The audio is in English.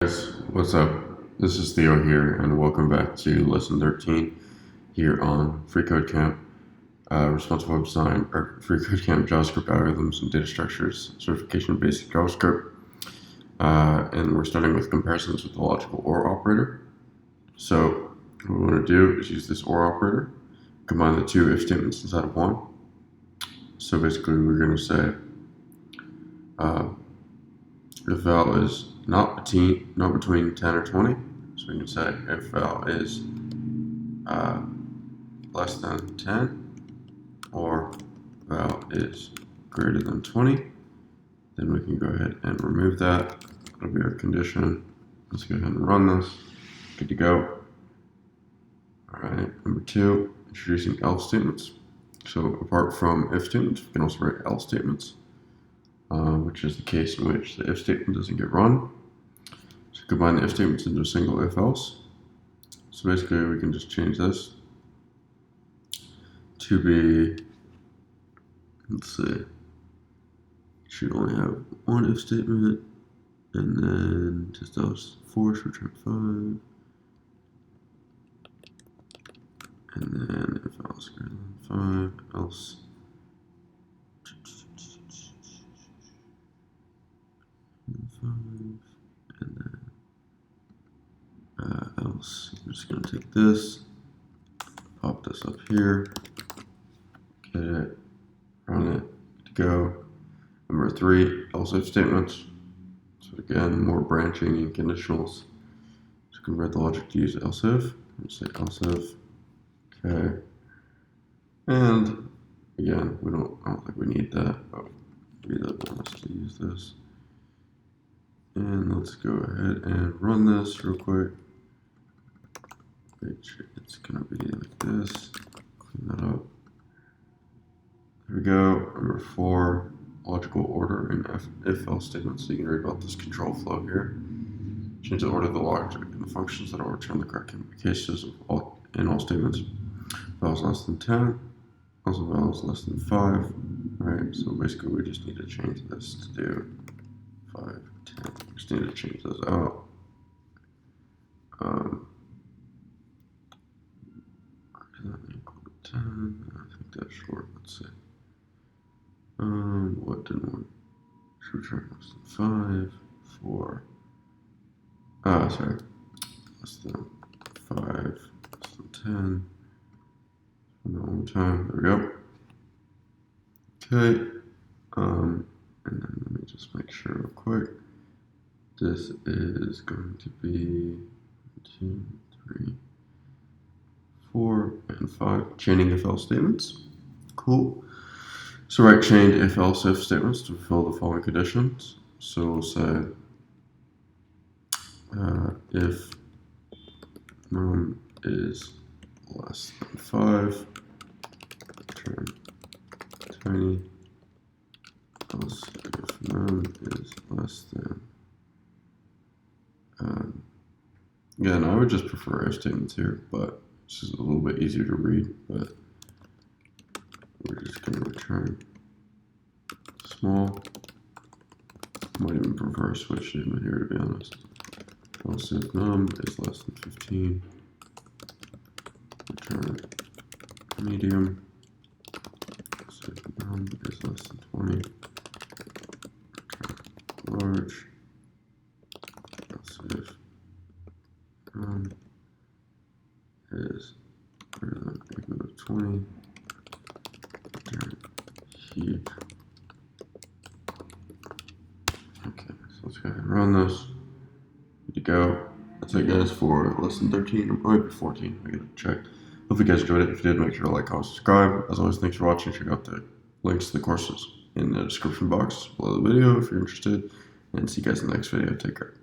Guys, what's up? This is Theo here, and welcome back to Lesson 13 here on Free Code Camp, Responsive Web Design, or Free Code Camp JavaScript Algorithms and Data Structures, Certification Basic JavaScript. And we're starting with comparisons with the logical OR operator. So, what we want to do is use this OR operator, combine the two if statements inside of one. So, basically, we're going to say if val is not between 10 or 20, so we can say if val is less than 10 or val is greater than 20, then we can go ahead and remove that. That'll be our condition. Let's go ahead and run this. Good to go. Alright, number 2, introducing else statements. So apart from if statements, we can also write else statements, which is the case in which the if statement doesn't get run. So combine the if statements into a single if else. So basically we can just change this to be, let's see, it should only have one if statement, and then just else 4 should return 5, and then if else greater than 5, else and then else. I'm just going to take this, pop this up here, get it, run it, good to go. Number 3, else if statements. So again, more branching and conditionals. So convert the logic to use else if. Let's say else if. Okay. And again, I don't think we need that, but we want us to use this. And let's go ahead and run this real quick. It's gonna be like this. Clean that up. There we go. Number 4, logical order in if-else statements. So you can read about this control flow here. Change the order of the logic and the functions that will return the correct cases in all statements. Val is less than 10. Also val is less than 5. Right. So basically, we just need to change this to do 5, 10. We just need to change those out. Equal to 10. I think that's short. Let's see. What didn't want? Should return less than 5, 4. Sorry. Less than 5, less than 10. One more time. There we go. Okay. And then let me just make sure real quick. This is going to be 2, 3, 4, and 5. Chaining if-else statements. Cool. So write chained if-else if statements to fulfill the following conditions. So we'll say if num is less than 5, return tiny. Else if num is less than. Again, I would just prefer if statements here, but this is a little bit easier to read. But we're just going to return small. Might even prefer a switch statement here, to be honest. Else if num is less than 15, return medium. Else if num is less than 20, return large. Else if num is greater than or equal to 20, return huge. Okay, so let's go ahead and run this. Good to go. That's it, guys, for lesson 13, or might be 14. I gotta check. Hope you guys enjoyed it. If you did, make sure to like, comment, subscribe. As always, thanks for watching. Check out the links to the courses in the description box below the video if you're interested. And see you guys in the next video. Take care.